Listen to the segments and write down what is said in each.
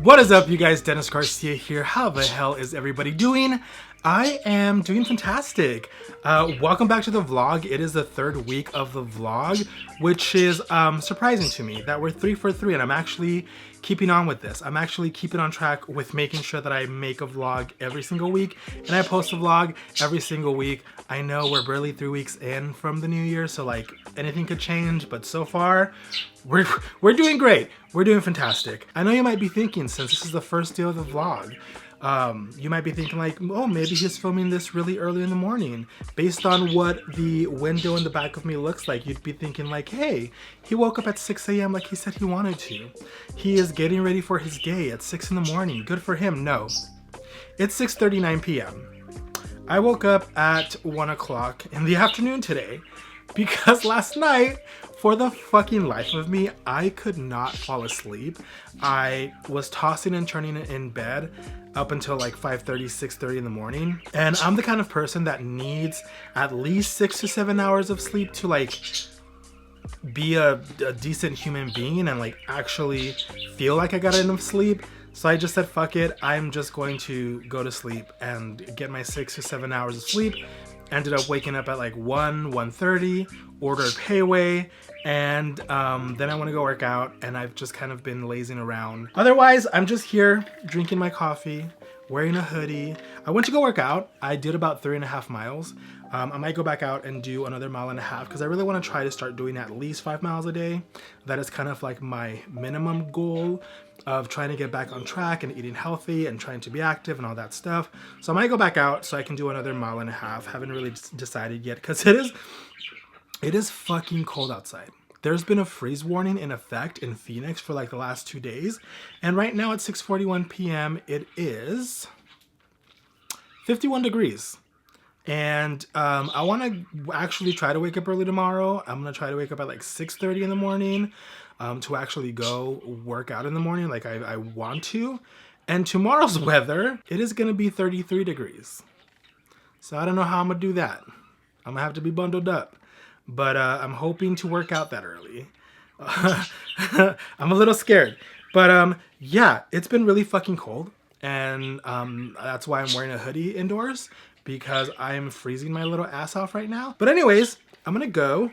What is up, you guys? Dennis Garcia here. How the hell is everybody doing? I am doing fantastic. Welcome back to the vlog. It is the third week of the vlog, which is surprising to me that we're 3 for 3, and I'm actually keeping on with this. I'm actually keeping on track with making sure that I make a vlog every single week and I post a vlog every single week. I know we're barely 3 weeks in from the new year, so like anything could change, but so far we're doing great. We're doing fantastic. I know you might be thinking, since this is the first day of the vlog, you might be thinking like, oh, maybe he's filming this really early in the morning. Based on what the window in the back of me looks like, you'd be thinking like, hey, he woke up at 6 a.m. like he said he wanted to. He is getting ready for his day at 6 in the morning. Good for him. No, it's 6:39 p.m. I woke up at 1 o'clock in the afternoon today because last night, for the fucking life of me, I could not fall asleep. I was tossing and turning in bed up until like 5:30, 6:30 in the morning. And I'm the kind of person that needs at least 6 to 7 hours of sleep to like be a decent human being and like actually feel like I got enough sleep. So I just said, fuck it, I'm just going to go to sleep and get my 6 to 7 hours of sleep. Ended up waking up at like 1:30, ordered Payway, and then I want to go work out, and I've just kind of been lazing around. Otherwise, I'm just here drinking my coffee, wearing a hoodie. I went to go work out. I did about 3.5 miles. I might go back out and do another 1.5 miles because I really want to try to start doing at least 5 miles a day. That is kind of like my minimum goal of trying to get back on track and eating healthy and trying to be active and all that stuff. So I might go back out so I can do another 1.5 miles. Haven't really decided yet because it is fucking cold outside. There's been a freeze warning in effect in Phoenix for like the last 2 days. And right now at 6:41 p.m. it is 51 degrees. And I want to actually try to wake up early tomorrow. I'm going to try to wake up at like 6:30 in the morning to actually go work out in the morning like I want to. And tomorrow's weather, it is going to be 33 degrees. So I don't know how I'm going to do that. I'm going to have to be bundled up. But I'm hoping to work out that early. I'm a little scared. But yeah, it's been really fucking cold. And that's why I'm wearing a hoodie indoors, because I'm freezing my little ass off right now. But anyways, I'm gonna go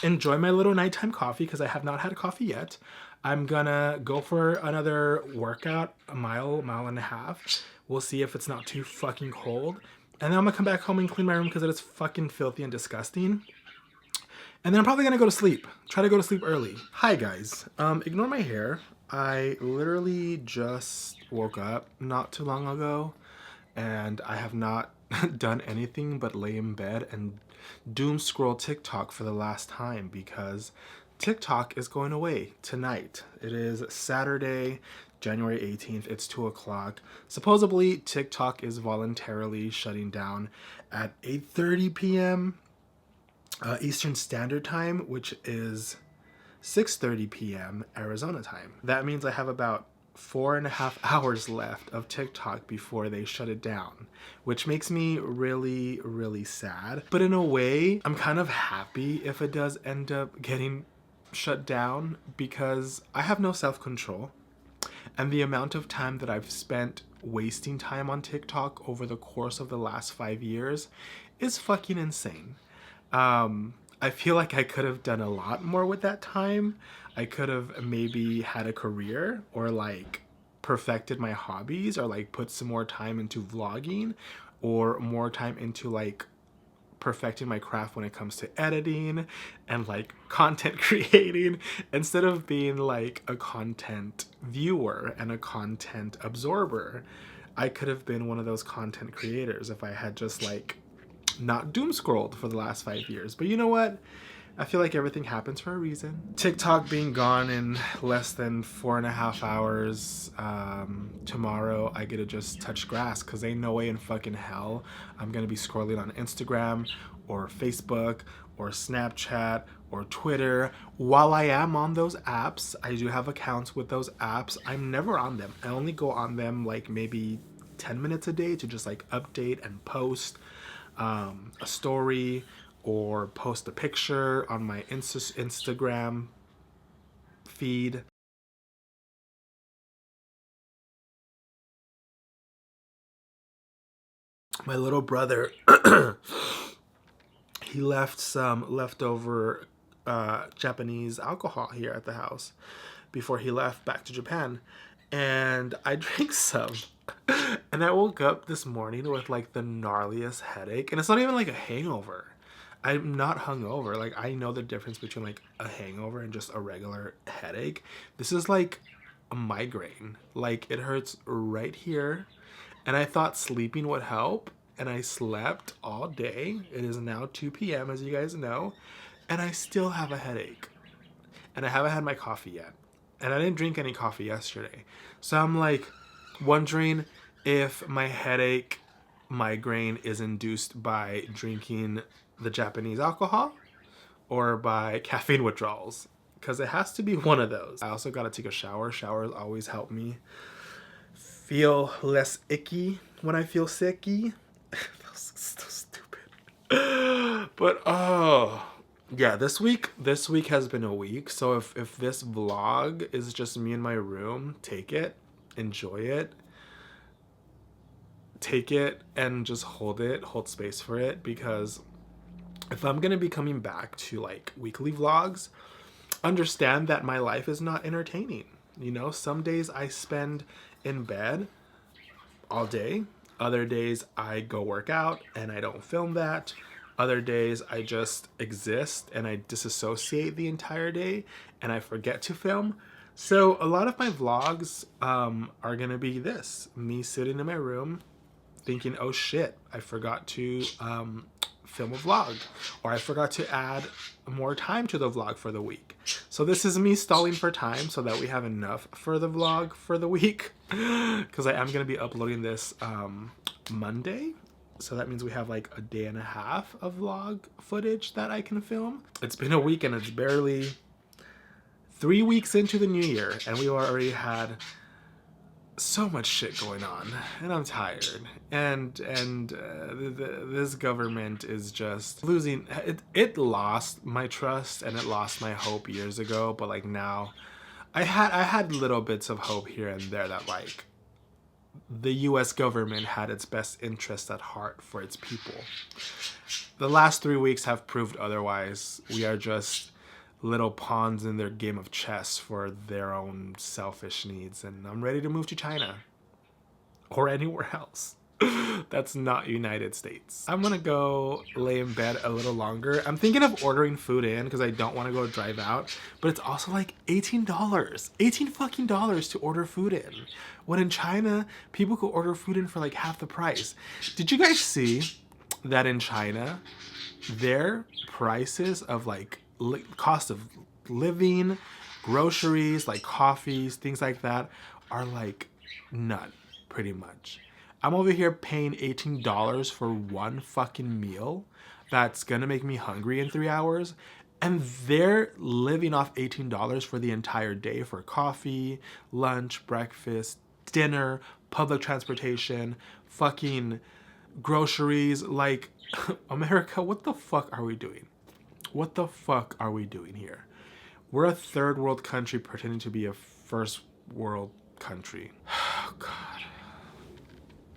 enjoy my little nighttime coffee because I have not had coffee yet. I'm gonna go for another workout, a mile and a half. We'll see if it's not too fucking cold. And then I'm gonna come back home and clean my room because it is fucking filthy and disgusting. And then I'm probably gonna go to sleep. Try to go to sleep early. Hi guys. Ignore my hair. I literally just woke up not too long ago, and I have not done anything but lay in bed and doom scroll TikTok for the last time because TikTok is going away tonight. It is Saturday, January 18th. It's 2 o'clock. Supposedly, TikTok is voluntarily shutting down at 8:30 p.m. Eastern Standard Time, which is 6:30 p.m. Arizona time. That means I have about 4.5 hours left of TikTok before they shut it down, which makes me really, really sad. But in a way, I'm kind of happy if it does end up getting shut down because I have no self-control. And the amount of time that I've spent wasting time on TikTok over the course of the last 5 years is fucking insane. I feel like I could have done a lot more with that time. I could have maybe had a career or like perfected my hobbies or like put some more time into vlogging or more time into like perfecting my craft when it comes to editing and like content creating instead of being like a content viewer and a content absorber. I could have been one of those content creators if I had just like not doom scrolled for the last 5 years. But you know what? I feel like everything happens for a reason. TikTok being gone in less than 4.5 hours. Tomorrow I get to just touch grass because ain't no way in fucking hell I'm gonna be scrolling on Instagram or Facebook or Snapchat or Twitter. While I am on those apps, I do have accounts with those apps. I'm never on them. I only go on them like maybe 10 minutes a day to just like update and post a story or post a picture on my Instagram feed. my little brother, he left some leftover Japanese alcohol here at the house before he left back to Japan. And I drank some. And I woke up this morning with like the gnarliest headache. And it's not even like a hangover. I'm not hungover. Like, I know the difference between like a hangover and just a regular headache. This is like a migraine. Like, it hurts right here. And I thought sleeping would help. And I slept all day. It is now 2 p.m. as you guys know. And I still have a headache. And I haven't had my coffee yet. And I didn't drink any coffee yesterday. So I'm like wondering if my headache migraine is induced by drinking the Japanese alcohol or by caffeine withdrawals. Because it has to be one of those. I also got to take a shower. Showers always help me feel less icky when I feel sicky. That's so stupid. But oh yeah, this week has been a week. So if this vlog is just me in my room, take it, enjoy it, take it, and just hold space for it. Because if I'm gonna be coming back to like weekly vlogs, understand that my life is not entertaining. You know, some days I spend in bed all day. Other days I go work out and I don't film that. Other days I just exist and I disassociate the entire day and I forget to film. So a lot of my vlogs are gonna be this. Me sitting in my room thinking, oh shit, I forgot to film a vlog. Or I forgot to add more time to the vlog for the week. So this is me stalling for time so that we have enough for the vlog for the week. Because I am gonna be uploading this Monday. So that means we have like a day and a half of vlog footage that I can film. It's been a week and it's barely 3 weeks into the new year and we already had so much shit going on and I'm tired. And this government is just losing it lost my trust and it lost my hope years ago, but like now I had little bits of hope here and there that like the US government had its best interest at heart for its people. The last 3 weeks have proved otherwise. We are just little pawns in their game of chess for their own selfish needs, and I'm ready to move to China or anywhere else that's not United States. I'm gonna go lay in bed a little longer. I'm thinking of ordering food in because I don't want to go drive out, but it's also like $18 fucking dollars to order food in, when in China people could order food in for like half the price. Did you guys see that in China their prices of like cost of living, groceries, like coffees, things like that are like none, pretty much. I'm over here paying $18 for one fucking meal that's gonna make me hungry in 3 hours, and they're living off $18 for the entire day for coffee, lunch, breakfast, dinner, public transportation, fucking groceries. Like, America, what the fuck are we doing? What the fuck are we doing here? We're a third world country pretending to be a first world country. Oh, God.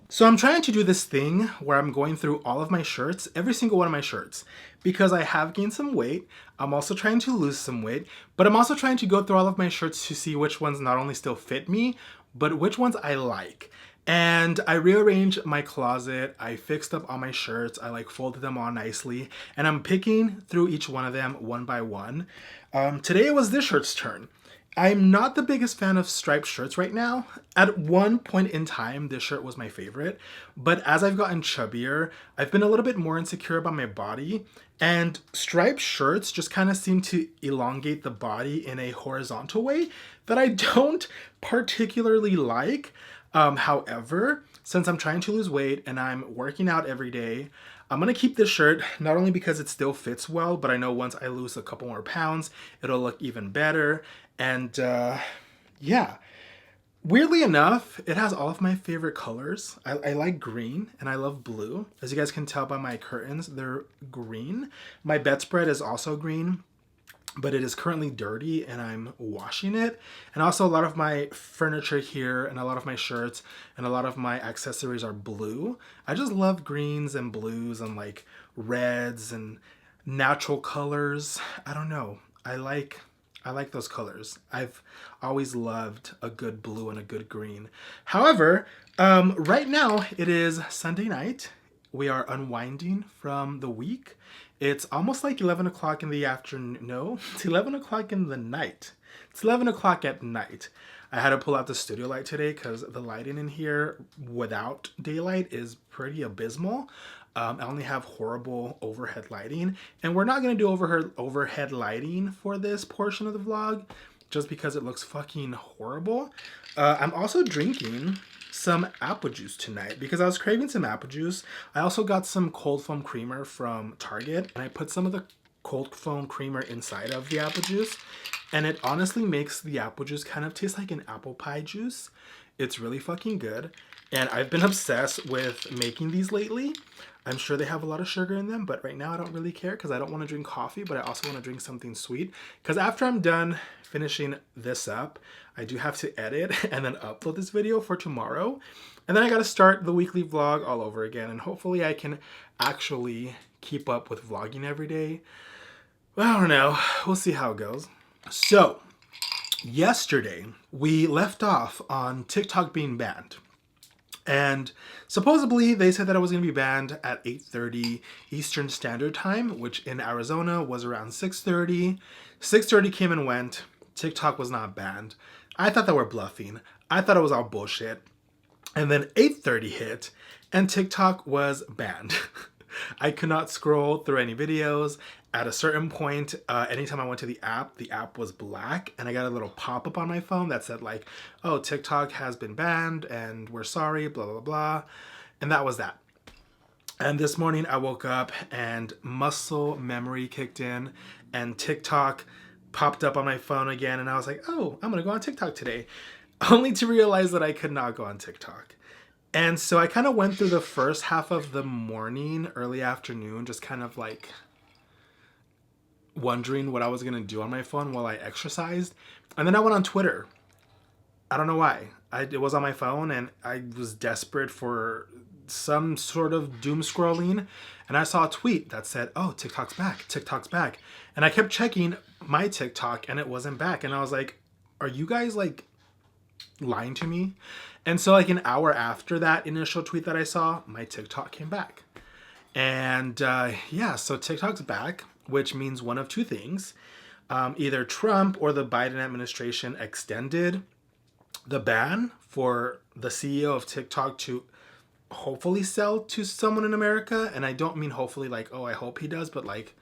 So I'm trying to do this thing where I'm going through all of my shirts, every single one of my shirts, because I have gained some weight. I'm also trying to lose some weight, but I'm also trying to go through all of my shirts to see which ones not only still fit me, but which ones I like. And I rearranged my closet. I fixed up all my shirts. I like folded them all nicely, and I'm picking through each one of them one by one. Today it was this shirt's turn. I'm not the biggest fan of striped shirts right now. At one point in time, this shirt was my favorite, but as I've gotten chubbier, I've been a little bit more insecure about my body, and striped shirts just kind of seem to elongate the body in a horizontal way that I don't particularly like. However, since I'm trying to lose weight and I'm working out every day, I'm gonna keep this shirt, not only because it still fits well, but I know once I lose a couple more pounds, it'll look even better. And yeah, weirdly enough, it has all of my favorite colors. I like green and I love blue. As you guys can tell by my curtains, they're green. My bedspread is also green. but it is currently dirty and I'm washing it. And also a lot of my furniture here and a lot of my shirts and a lot of my accessories are blue. I just love greens and blues and like reds and natural colors. I don't know. I like those colors. I've always loved a good blue and a good green. However, right now it is Sunday night. We are unwinding from the week. It's almost like 11 o'clock in the afternoon. No, it's 11 o'clock in the night. It's 11 o'clock at night. I had to pull out the studio light today because the lighting in here without daylight is pretty abysmal. I only have horrible overhead lighting, and we're not going to do overhead lighting for this portion of the vlog just because it looks fucking horrible. I'm also drinking some apple juice tonight because I was craving some apple juice. I also got some cold foam creamer from Target, and I put some of the cold foam creamer inside of the apple juice, and it honestly makes the apple juice kind of taste like an apple pie juice. It's really fucking good, and I've been obsessed with making these lately. I'm sure they have a lot of sugar in them, but right now I don't really care because I don't want to drink coffee, but I also want to drink something sweet. Because after I'm done finishing this up, I do have to edit and then upload this video for tomorrow. And then I got to start the weekly vlog all over again. And hopefully I can actually keep up with vlogging every day. Well, I don't know. We'll see how it goes. So, yesterday we left off on TikTok being banned. And supposedly they said that it was going to be banned at 8:30 Eastern Standard Time, which in Arizona was around 6:30. 6:30 came and went. TikTok was not banned. I thought they were bluffing. I thought it was all bullshit. And then 8:30 hit and TikTok was banned. I could not scroll through any videos. At a certain point, anytime I went to the app was black, and I got a little pop-up on my phone that said like, oh, TikTok has been banned and we're sorry, blah, blah, blah. And that was that. And this morning I woke up and muscle memory kicked in and TikTok popped up on my phone again. And I was like, oh, I'm gonna go on TikTok today. Only to realize that I could not go on TikTok. And so I kind of went through the first half of the morning, early afternoon, just kind of like wondering what I was going to do on my phone while I exercised. And then I went on Twitter. I don't know why. It was on my phone and I was desperate for some sort of doom scrolling. And I saw a tweet that said, oh, TikTok's back. TikTok's back. And I kept checking my TikTok and it wasn't back. And I was like, are you guys like lying to me? And so like an hour after that initial tweet that I saw, my TikTok came back. And yeah, so TikTok's back, which means one of two things. Either Trump or the Biden administration extended the ban for the CEO of TikTok to hopefully sell to someone in America. And I don't mean hopefully like, oh, I hope he does, but like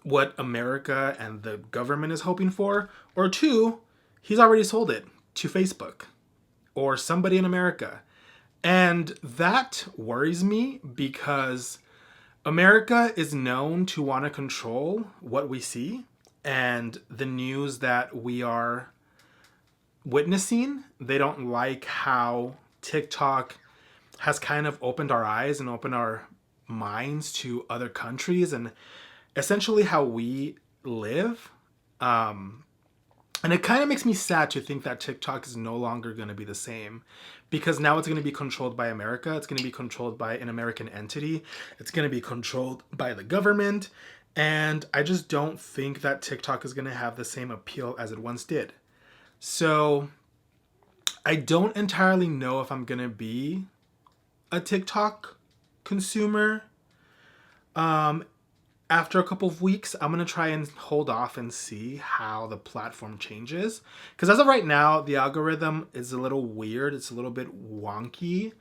what America and the government is hoping for. Or two, he's already sold it to Facebook or somebody in America. And that worries me because America is known to want to control what we see, and the news that we are witnessing, they don't like how TikTok has kind of opened our eyes and opened our minds to other countries and essentially how we live. And it kind of makes me sad to think that TikTok is no longer going to be the same because now it's going to be controlled by America. It's going to be controlled by an American entity. It's going to be controlled by the government. And I just don't think that TikTok is going to have the same appeal as it once did. So I don't entirely know if I'm going to be a TikTok consumer. After a couple of weeks, I'm going to try and hold off and see how the platform changes. Because as of right now, the algorithm is a little weird. It's a little bit wonky.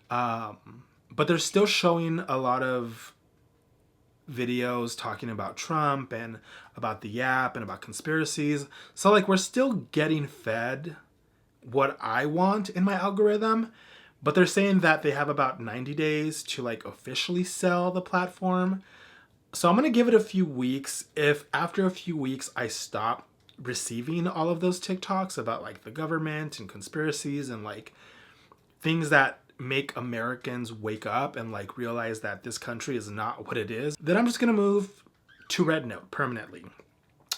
But they're still showing a lot of videos talking about Trump and about the app and about conspiracies. So like we're still getting fed what I want in my algorithm. But they're saying that they have about 90 days to like officially sell the platform. So I'm going to give it a few weeks. If after a few weeks I stop receiving all of those TikToks about like the government and conspiracies and like things that make Americans wake up and like realize that this country is not what it is, then I'm just going to move to Red Note permanently.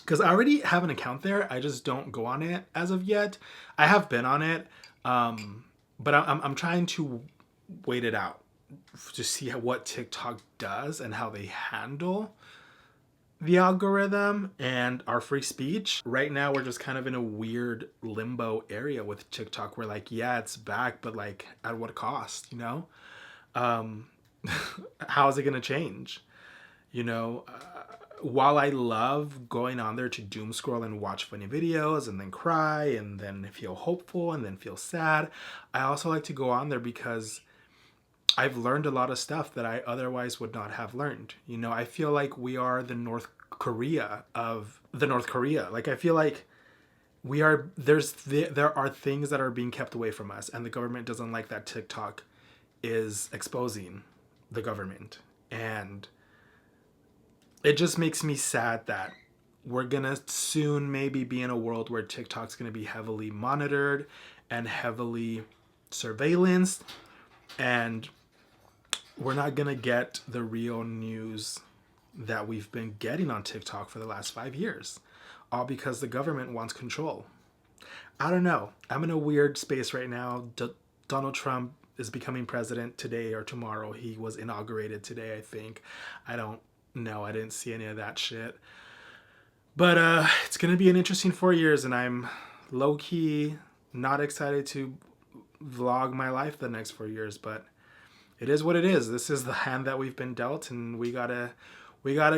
because I already have an account there. I just don't go on it as of yet. I have been on it, but I'm trying to wait it out to see what TikTok does and how they handle the algorithm and our free speech. Right now, we're just kind of in a weird limbo area with TikTok. We're like, yeah, it's back, but like, at what cost? You know, how is it gonna change? You know, while I love going on there to doom scroll and watch funny videos and then cry and then feel hopeful and then feel sad, I also like to go on there because I've learned a lot of stuff that I otherwise would not have learned. You know, I feel like we are the North Korea of the North Korea. Like, I feel like we are, there are things that are being kept away from us, and the government doesn't like that TikTok is exposing the government. And it just makes me sad that we're gonna soon maybe be in a world where TikTok's gonna be heavily monitored and heavily surveillanced, and we're not gonna get the real news that we've been getting on TikTok for the last 5 years, all because the government wants control. I don't know. I'm in a weird space right now. Donald Trump is becoming president today or tomorrow. He was inaugurated today, I think. I don't know. I didn't see any of that shit. But it's gonna be an interesting 4 years, and I'm low-key not excited to vlog my life the next 4 years, but it is what it is. This is the hand that we've been dealt, and we gotta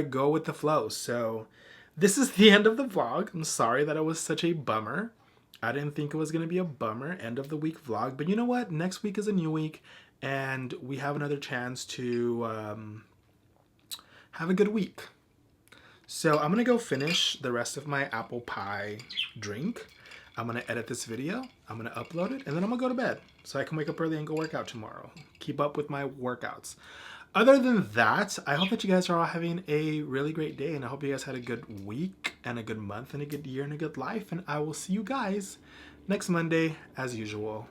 go with the flow. So this is the end of the vlog. I'm sorry that it was such a bummer. I didn't think it was gonna be a bummer end of the week vlog, but you know what? Next week is a new week, and we have another chance to have a good week. So I'm gonna go finish the rest of my apple pie drink. I'm gonna edit this video, I'm gonna upload it, and then I'm gonna go to bed so I can wake up early and go work out tomorrow. Keep up with my workouts. Other than that, I hope that you guys are all having a really great day, and I hope you guys had a good week and a good month and a good year and a good life, and I will see you guys next Monday as usual.